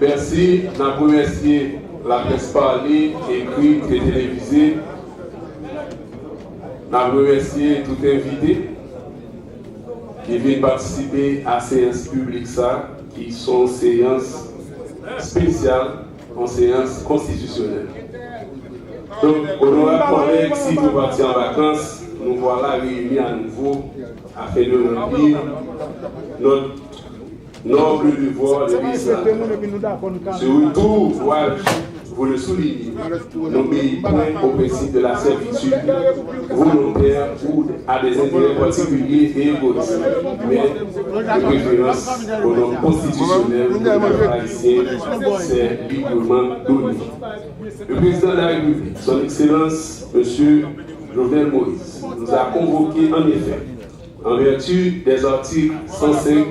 Merci, nous remercions la presse parlée, écrite et télévisée. Nous remercions tout invité qui vient participer à ces séances publiques qui sont séances spéciales en séances constitutionnelles. Donc, honorables collègues, si vous partez en vacances, nous voilà réunis à nouveau afin de remplir notre noble devoir de l'Islam. Ce retour, vous le soulignez, n'obéit point au principe de la servitude volontaire ou à des intérêts particuliers et égoïstes, mais de référence au nom constitutionnel du peuple haïtien, c'est librement donné. Le président de la République, son Excellence, M. Jovenel Moïse, nous a convoqués en effet, en vertu des articles 105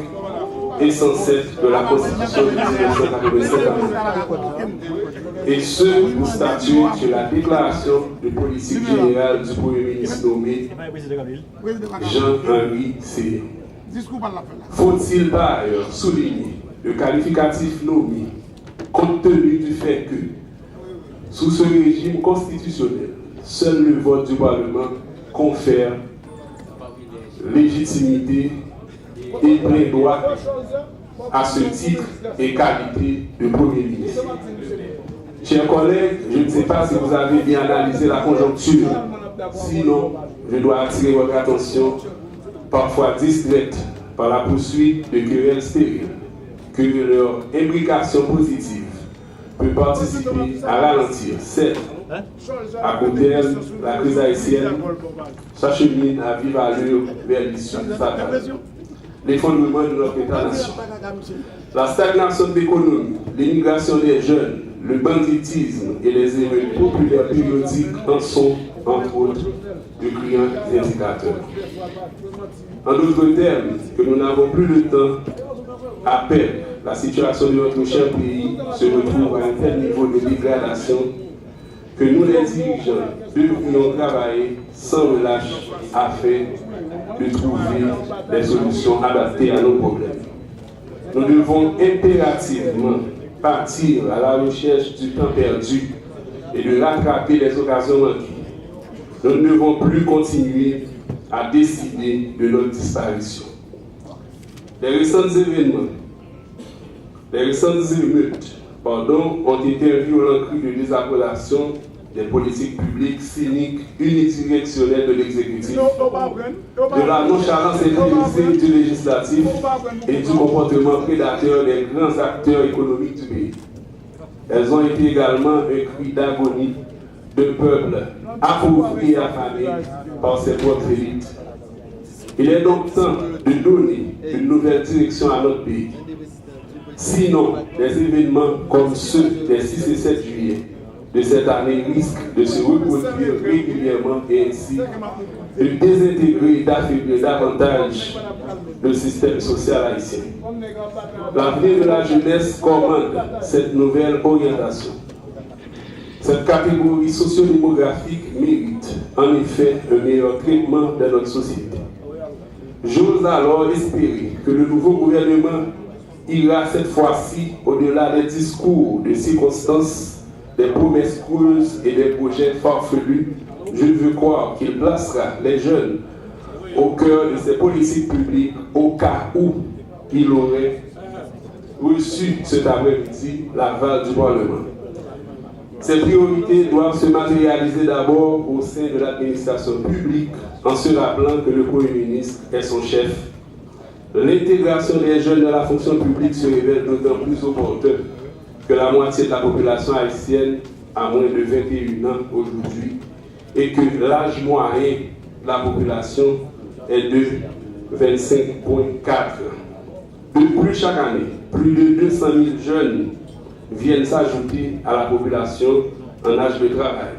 et 107 de la Constitution de 1987, et ce pour statuer sur la déclaration de politique générale du Premier ministre nommé Jean-Henri Séné. Faut-il par ailleurs souligner le qualificatif nommé compte tenu du fait que, sous ce régime constitutionnel, seul le vote du Parlement confère légitimité et plein droit à ce titre et qualité de Premier ministre. Chers collègues, je ne sais pas si vous avez bien analysé la conjoncture, sinon je dois attirer votre attention, parfois distraite par la poursuite de querelles stériles, que leur imbrication positive peut participer à ralentir, certes, à côté d'elle, la crise haïtienne s'achemine à vive allure vers l'issue fatale. L'effondrement de notre État-nation. La stagnation de l'économie, l'immigration des jeunes, le banditisme et les émeutes populaires périodiques en sont, entre autres, de criants indicateurs. En d'autres termes, que nous n'avons plus le temps, à peine la situation de notre cher pays se retrouve à un tel niveau de dégradation que nous, les dirigeants, devrions travailler sans relâche afin de trouver des solutions adaptées à nos problèmes. Nous devons impérativement partir à la recherche du temps perdu et de rattraper les occasions manquées. Nous ne devons plus continuer à décider de notre disparition. Les récents émeutes, ont été un violent cri de désapprobation des politiques publiques cyniques, unidirectionnelles de l'exécutif, de la nonchalance intéressée du législatif et du comportement prédateur des grands acteurs économiques du pays. Elles ont été également un cri d'agonie d'un peuple appauvri et affamé par ses propres élites. Il est donc temps de donner une nouvelle direction à notre pays. Sinon, des événements comme ceux des 6 et 7 juillet de cette année risquent de se reproduire régulièrement et ainsi de désintégrer et d'affaiblir davantage le système social haïtien. L'avenir de la jeunesse commande cette nouvelle orientation. Cette catégorie sociodémographique mérite en effet un meilleur traitement de notre société. J'ose alors espérer que le nouveau gouvernement ira cette fois-ci au-delà des discours de circonstances, des promesses creuses et des projets farfelus. Je veux croire qu'il placera les jeunes au cœur de ses politiques publiques au cas où il aurait reçu cet après-midi l'aval du Parlement. Ces priorités doivent se matérialiser d'abord au sein de l'administration publique en se rappelant que le Premier ministre est son chef. L'intégration des jeunes dans la fonction publique se révèle d'autant plus opportun que la moitié de la population haïtienne a moins de 21 ans aujourd'hui et que l'âge moyen de la population est de 25,4 ans. De plus, chaque année, plus de 200 000 jeunes viennent s'ajouter à la population en âge de travail.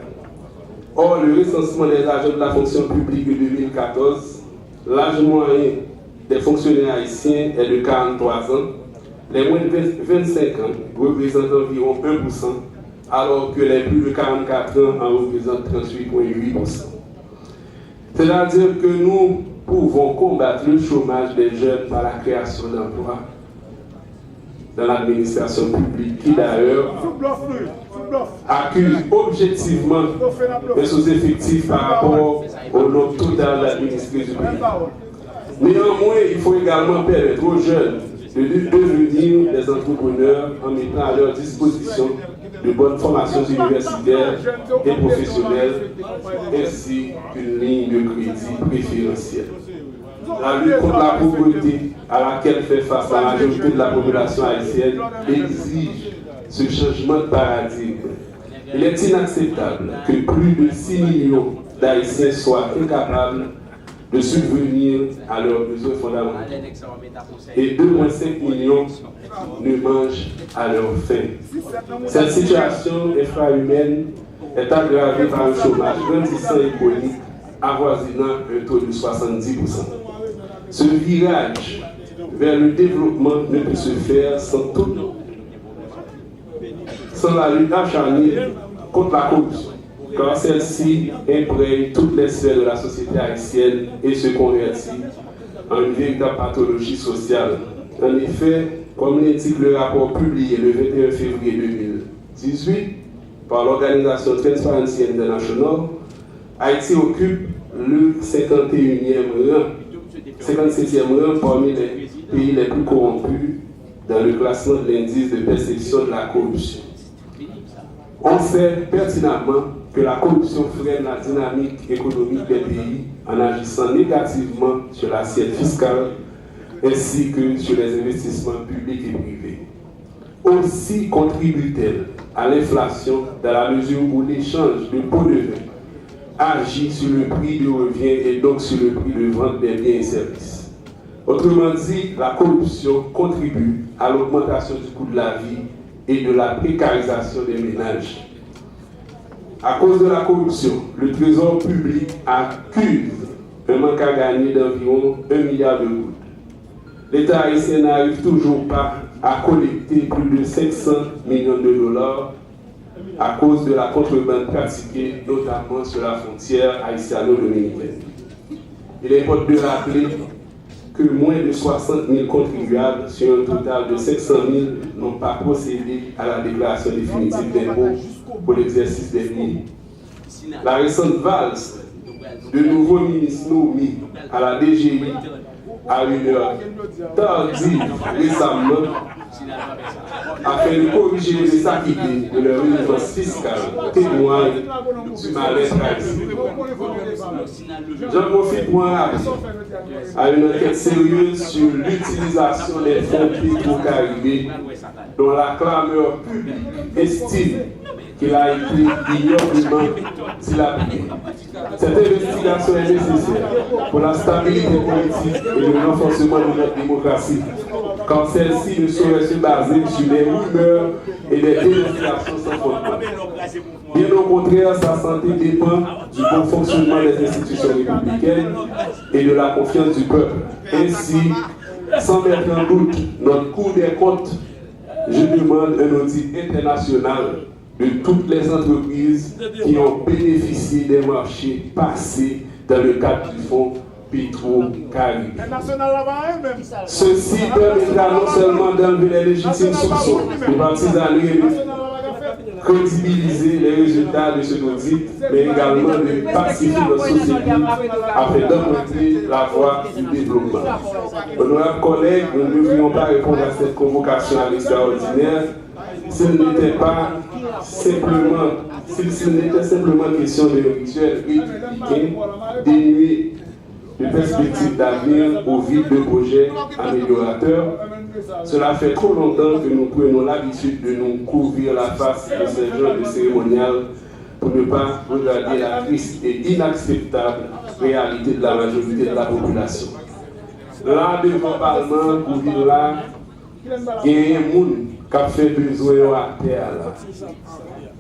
Or, le recensement des agents de la fonction publique de 2014, l'âge moyen des fonctionnaires haïtiens est de 43 ans, les moins de 25 ans représentent environ 1%, alors que les plus de 44 ans en représentent 38,8%. C'est-à-dire que nous pouvons combattre le chômage des jeunes par la création d'emplois dans l'administration publique qui d'ailleurs accuse objectivement les sous-effectifs par rapport au nombre total d'administrés du pays. Néanmoins, il faut également permettre aux jeunes de devenir des entrepreneurs en mettant à leur disposition de bonnes formations universitaires et professionnelles, ainsi qu'une ligne de crédit préférentielle. La lutte contre la pauvreté à laquelle fait face la majorité de la population haïtienne exige ce changement de paradigme. Il est inacceptable que plus de 6 millions d'Haïtiens soient incapables de subvenir à leurs besoins fondamentaux et 2,5 millions ne mangent à leur faim. Cette situation infrahumaine est aggravée par un chômage grandissant et chronique avoisinant un taux de 70%. Ce virage vers le développement ne peut se faire sans la lutte acharnée contre la corruption, car celle-ci imprègne toutes les sphères de la société haïtienne et se convertit en une véritable pathologie sociale. En effet, comme l'indique le rapport publié le 21 février 2018 par l'organisation Transparency International, Haïti occupe le 57e rang parmi les pays les plus corrompus dans le classement de l'indice de perception de la corruption. On sait pertinemment que la corruption freine la dynamique économique des pays en agissant négativement sur l'assiette fiscale ainsi que sur les investissements publics et privés. Aussi contribue-t-elle à l'inflation dans la mesure où l'échange de pots de vin agit sur le prix de revient et donc sur le prix de vente des biens et services. Autrement dit, la corruption contribue à l'augmentation du coût de la vie et de la précarisation des ménages. À cause de la corruption, le Trésor public accuse un manque à gagner d'environ 1 milliard de gouttes. L'État haïtien n'arrive toujours pas à collecter plus de 500 millions de dollars à cause de la contrebande pratiquée, notamment sur la frontière haïtiano-dominicaine. Il importe de rappeler que moins de 60 000 contribuables sur un total de 500 000 n'ont pas procédé à la déclaration définitive d'impôt pour l'exercice des mines. La récente valse de nouveaux ministres nommés à la DGI à une heure tardive récemment afin de corriger les acquittés de leur redevance fiscale témoigne du malaise haïtien. J'en profite pour un rappel à une enquête sérieuse sur l'utilisation des fonds pétro-caribés dont la clameur publique estime qu'il a été ignorément dilapidé. Cette investigation est nécessaire pour la stabilité politique et le renforcement de notre démocratie, quand celle-ci ne saurait se baser sur des rumeurs et des dénonciations sans fondement. Bien au contraire, sa santé dépend du bon fonctionnement des institutions républicaines et de la confiance du peuple. Ainsi, sans mettre en doute notre Cour des comptes, je demande un audit international de toutes les entreprises qui ont bénéficié des marchés passés dans le cadre du fonds pétro-caribé. Ceci permettra non seulement d'enlever les légitimes soupçons de partisanerie et de crédibiliser les résultats de ce audit, mais également de pacifier notre société afin d'emprunter la voie du développement. Honorables collègues, nous ne devrions pas répondre à cette convocation à l'extraordinaire s'il n'était simplement question de rituel républicain dénué de perspectives d'avenir au vide de projets améliorateurs. Cela fait trop longtemps que nous prenons l'habitude de nous couvrir la face de ces genres de cérémonial pour ne pas regarder la triste et inacceptable réalité de la majorité de la population. Là, devant le Parlement, pour dire là, il y a un monde qui a fait besoin à terre là.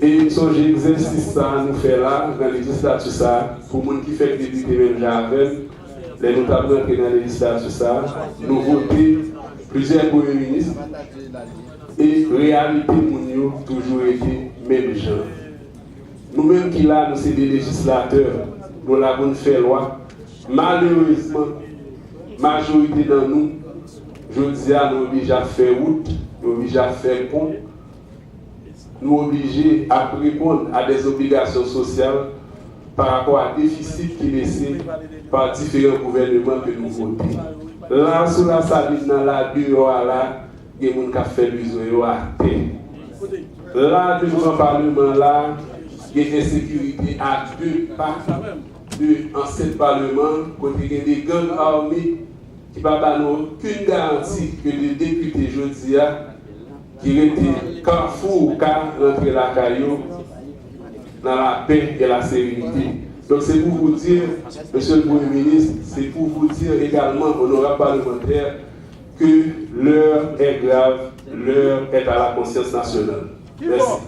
Et j'ai exercice ça nous fait là, dans la législature ça, pour les gens qui fait député même j'avais, les notables qui dans la législature ça, nous voter plusieurs premiers ministres et réalité nous toujours été même gens. Nous-mêmes qui là, nous sommes des législateurs, nous l'avons fait loi. Malheureusement, majorité dans nous Je dis à nous obligés à faire route, nous obligés à faire pont, nous obligés à répondre à des obligations sociales par rapport à déficit qui est laissé par différents gouvernements que nous votons. Là, sous la saline, dans la dehors, là, il y a des gens qui ont fait besoin à terre. Là, devant le Parlement, là, il y a une insécurité à 2 pas de ancien Parlement, côté des gangs armés qui ne donnent aucune garantie que les députés Jodia qui étaient carrefour car rentrer la caillou dans la paix et la sérénité. Donc c'est pour vous dire, Monsieur le Premier ministre, c'est pour vous dire également, honorable parlementaire, que l'heure est grave, l'heure est à la conscience nationale. Merci.